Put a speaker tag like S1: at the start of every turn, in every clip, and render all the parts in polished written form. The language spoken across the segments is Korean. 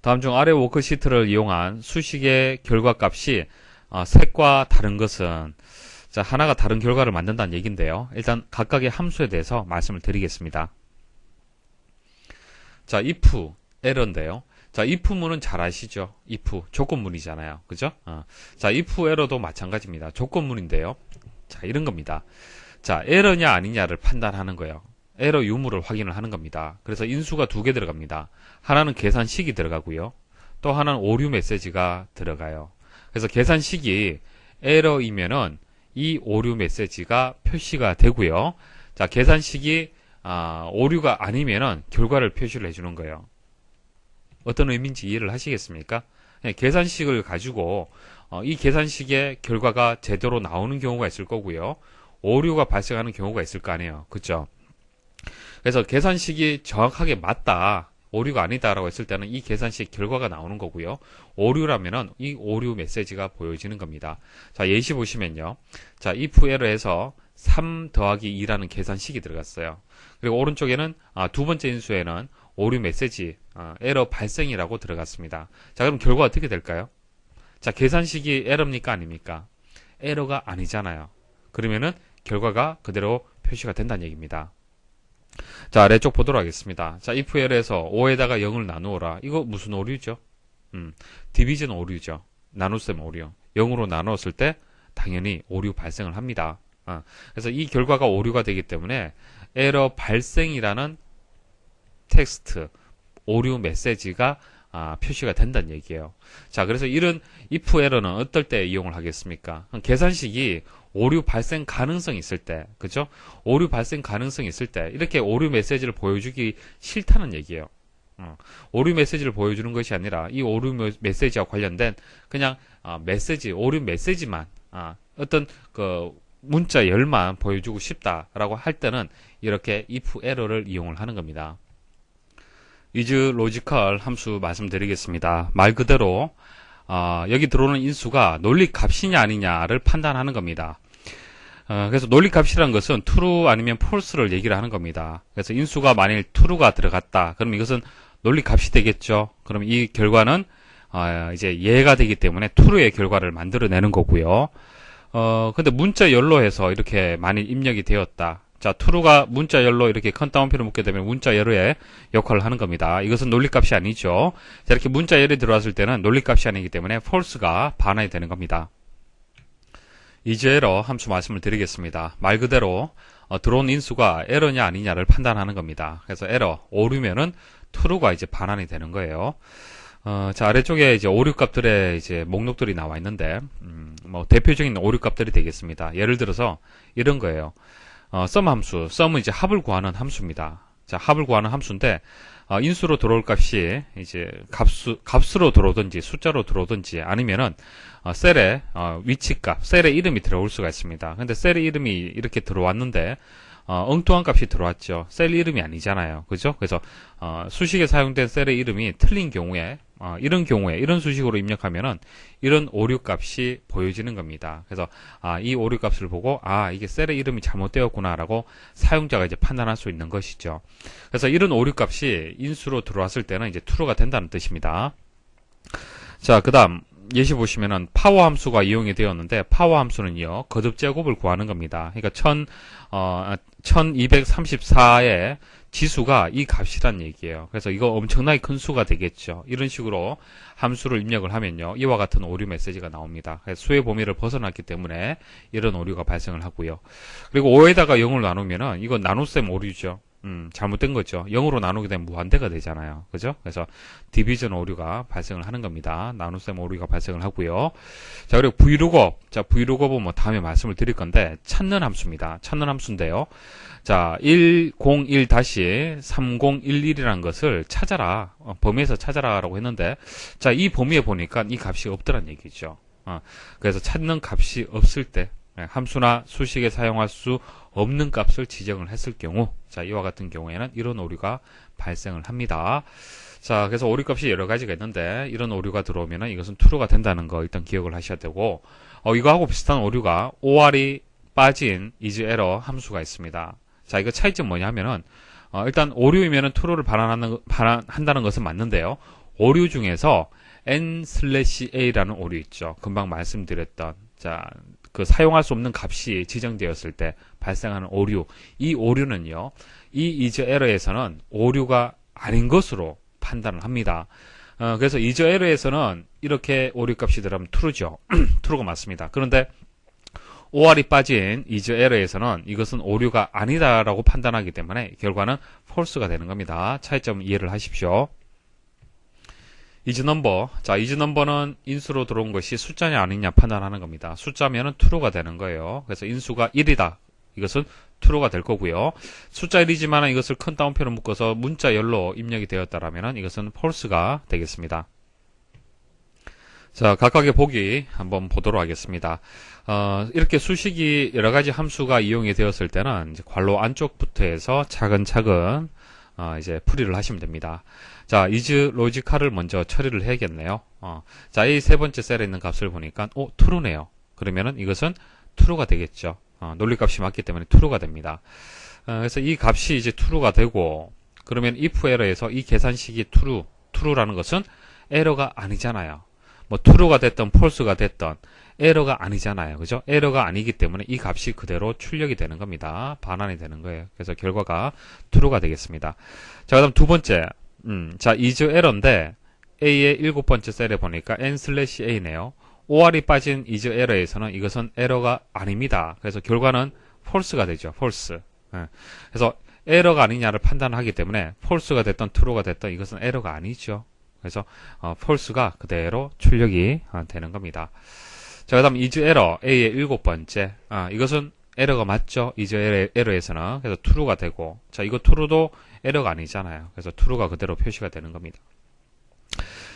S1: 다음 중 아래 워크시트를 이용한 수식의 결과값이 색과 다른 것은, 자, 하나가 다른 결과를 만든다는 얘기인데요. 일단 각각의 함수에 대해서 말씀을 드리겠습니다. 자, if, error인데요. 자, if문은 잘 아시죠? if, 조건문이잖아요. 그죠? 자, if error도 마찬가지입니다. 조건문인데요. 자, 이런 겁니다. 자, 에러냐 아니냐를 판단하는 거예요. 에러 유무를 확인을 하는 겁니다. 그래서 인수가 두 개 들어갑니다. 하나는 계산식이 들어가고요. 또 하나는 오류 메시지가 들어가요. 그래서 계산식이 에러이면은 이 오류 메시지가 표시가 되고요. 자, 계산식이 오류가 아니면은 결과를 표시를 해주는 거예요. 어떤 의미인지 이해를 하시겠습니까? 네, 계산식을 가지고 이 계산식의 결과가 제대로 나오는 경우가 있을 거고요. 오류가 발생하는 경우가 있을 거 아니에요. 그죠? 그래서 계산식이 정확하게 맞다, 오류가 아니다라고 했을 때는 이 계산식 결과가 나오는 거고요. 오류라면은 이 오류 메시지가 보여지는 겁니다. 자, 예시 보시면요. 자, if error에서 3 더하기 2라는 계산식이 들어갔어요. 그리고 오른쪽에는 두 번째 인수에는 오류 메시지, 에러 발생이라고 들어갔습니다. 자, 그럼 결과 어떻게 될까요? 자, 계산식이 에러입니까 아닙니까? 에러가 아니잖아요. 그러면은 결과가 그대로 표시가 된다는 얘기입니다. 자, 아래쪽 보도록 하겠습니다. 자, if error에서 5에다가 0을 나누어라. 이거 무슨 오류죠? 디비전 오류죠. 나눗셈 오류. 0으로 나누었을 때 당연히 오류 발생을 합니다. 그래서 이 결과가 오류가 되기 때문에 에러 발생이라는 텍스트, 오류 메시지가 표시가 된다는 얘기예요. 자, 그래서 이런 if error는 어떨 때 이용을 하겠습니까? 계산식이 오류 발생 가능성이 있을 때, 그죠? 오류 발생 가능성이 있을 때 이렇게 오류 메시지를 보여주기 싫다는 얘기예요. 오류 메시지를 보여주는 것이 아니라 이 오류 메시지와 관련된 그냥 메시지, 오류 메시지만 어떤 그 문자 열만 보여주고 싶다라고 할 때는 이렇게 if error를 이용을 하는 겁니다. is logical 함수 말씀드리겠습니다. 말 그대로 여기 들어오는 인수가 논리값이냐 아니냐를 판단하는 겁니다. 그래서 논리값이라는 것은 true 아니면 false를 얘기를 하는 겁니다. 그래서 인수가 만일 true가 들어갔다, 그럼 이것은 논리값이 되겠죠. 그럼 이 결과는 이제 예가 되기 때문에 true의 결과를 만들어내는 거고요. 근데 문자 열로 해서 이렇게 만일 입력이 되었다. 자, true가 문자 열로 이렇게 큰 따옴표를 묶게 되면 문자 열의 역할을 하는 겁니다. 이것은 논리값이 아니죠. 자, 이렇게 문자 열이 들어왔을 때는 논리값이 아니기 때문에 false가 반환이 되는 겁니다. is error 함수 말씀을 드리겠습니다. 말 그대로 들어온 인수가 에러냐 아니냐를 판단하는 겁니다. 그래서 에러, 오류면은 true가 이제 반환이 되는 거예요. 자, 아래쪽에 이제 오류값들의 이제 목록들이 나와 있는데, 뭐 대표적인 오류값들이 되겠습니다. 예를 들어서 이런 거예요. sum 함수, sum은 이제 합을 구하는 함수입니다. 자, 합을 구하는 함수인데, 인수로 들어올 값이 이제 값으로 들어오든지 숫자로 들어오든지 아니면은 셀의 위치값, 셀의 이름이 들어올 수가 있습니다. 근데 셀의 이름이 이렇게 들어왔는데 엉뚱한 값이 들어왔죠. 셀 이름이 아니잖아요. 그죠? 그래서 수식에 사용된 셀의 이름이 틀린 경우에 이런 경우에 이런 수식으로 입력하면은 이런 오류 값이 보여지는 겁니다. 그래서 이 오류 값을 보고 이게 셀의 이름이 잘못되었구나라고 사용자가 이제 판단할 수 있는 것이죠. 그래서 이런 오류 값이 인수로 들어왔을 때는 이제 true가 된다는 뜻입니다. 자, 그다음 예시 보시면은 파워 함수가 이용이 되었는데 파워 함수는요 거듭 제곱을 구하는 겁니다. 그러니까 1234의 지수가 이 값이란 얘기예요. 그래서 이거 엄청나게 큰 수가 되겠죠. 이런 식으로 함수를 입력을 하면요 이와 같은 오류 메시지가 나옵니다. 그래서 수의 범위를 벗어났기 때문에 이런 오류가 발생을 하고요. 그리고 5에다가 0을 나누면은 이건 나눗셈 오류죠. 잘못된 거죠. 0으로 나누게 되면 무한대가 되잖아요. 그죠? 그래서 디비전 오류가 발생을 하는 겁니다. 나눗셈 오류가 발생을 하고요. 자, 그리고 vlookup. 자, vlookup은 뭐 다음에 말씀을 드릴 건데 찾는 함수입니다. 찾는 함수인데요. 자, 101-3011이라는 것을 찾아라. 범위에서 찾아라라고 했는데 자, 이 범위에 보니까 이 값이 없더란 얘기죠. 그래서 찾는 값이 없을 때 함수나 수식에 사용할 수 없는 값을 지정을 했을 경우, 자, 이와 같은 경우에는 이런 오류가 발생을 합니다. 자, 그래서 오류 값이 여러 가지가 있는데, 이런 오류가 들어오면은 이것은 true가 된다는 거 일단 기억을 하셔야 되고, 이거하고 비슷한 오류가 OR이 빠진 is error 함수가 있습니다. 자, 이거 차이점 뭐냐면은, 일단 오류이면은 true를 반환한다는 것은 맞는데요. 오류 중에서 n/a라는 오류 있죠. 금방 말씀드렸던, 자, 그 사용할 수 없는 값이 지정되었을 때 발생하는 오류. 이 오류는요, 이 is error에서는 오류가 아닌 것으로 판단을 합니다. 그래서 is error에서는 이렇게 오류 값이 들어가면 true죠. true가 맞습니다. 그런데 OR이 빠진 is error에서는 이것은 오류가 아니다라고 판단하기 때문에 결과는 false가 되는 겁니다. 차이점 이해를 하십시오. is number. 자, is number는 인수로 들어온 것이 숫자냐 아니냐 판단하는 겁니다. 숫자면은 true가 되는 거예요. 그래서 인수가 1이다. 이것은 true가 될 거고요. 숫자 1이지만 이것을 큰 따옴표로 묶어서 문자 열로 입력이 되었다라면 이것은 false가 되겠습니다. 자, 각각의 보기 한번 보도록 하겠습니다. 이렇게 수식이 여러 가지 함수가 이용이 되었을 때는 이제 괄호 안쪽부터 해서 차근차근 이제 풀이를 하시면 됩니다. 자, is logical을 먼저 처리를 해야겠네요. 자, 이 세 번째 셀에 있는 값을 보니까 true네요. 그러면은 이것은 true가 되겠죠. 논리값이 맞기 때문에 true가 됩니다. 그래서 이 값이 이제 true가 되고, 그러면 if error에서 이 계산식이 true라는 것은 에러가 아니잖아요. 뭐 true가 됐던 false가 됐던 에러가 아니잖아요. 그죠? 에러가 아니기 때문에 이 값이 그대로 출력이 되는 겁니다. 반환이 되는 거예요. 그래서 결과가 true가 되겠습니다. 자, 그다음 두 번째. 자, is error인데 A의 7번째 셀에 보니까 n/a네요. OR이 빠진 is error에서는 이것은 에러가 아닙니다. 그래서 결과는 false가 되죠. false. 그래서 에러가 아니냐를 판단하기 때문에 false가 됐던 true가 됐던 이것은 에러가 아니죠. 그래서 false가 그대로 출력이 되는 겁니다. 자, 그 다음 is error A의 7번째. 이것은 에러가 맞죠. is error에서는. 그래서 true가 되고, 자, 이거 true도 에러가 아니잖아요. 그래서 true가 그대로 표시가 되는 겁니다.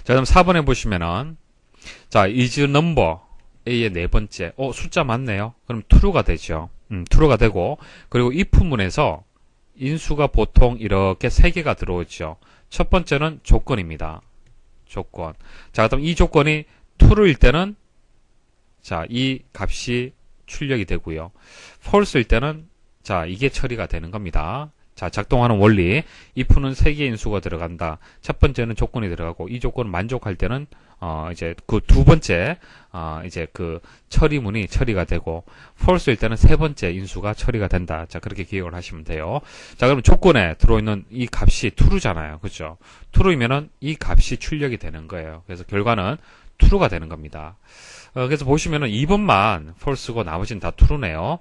S1: 자, 그다음 4번에 보시면은, 자, is number A의 네 번째. 숫자 맞네요. 그럼 true가 되죠. true가 되고, 그리고 if문에서 인수가 보통 이렇게 3개가 들어오죠. 첫 번째는 조건입니다. 조건. 자, 그다음 이 조건이 true일 때는, 자, 이 값이 출력이 되고요. false일 때는, 자, 이게 처리가 되는 겁니다. 자, 작동하는 원리. if는 3개의 인수가 들어간다. 첫 번째는 조건이 들어가고, 이 조건을 만족할 때는, 이제 그 두 번째, 이제 그 처리문이 처리가 되고, false일 때는 세 번째 인수가 처리가 된다. 자, 그렇게 기억을 하시면 돼요. 자, 그럼 조건에 들어있는 이 값이 true잖아요. 그죠? true이면은 이 값이 출력이 되는 거예요. 그래서 결과는 true가 되는 겁니다. 그래서 보시면은 2번만 false고 나머지는 다 true네요.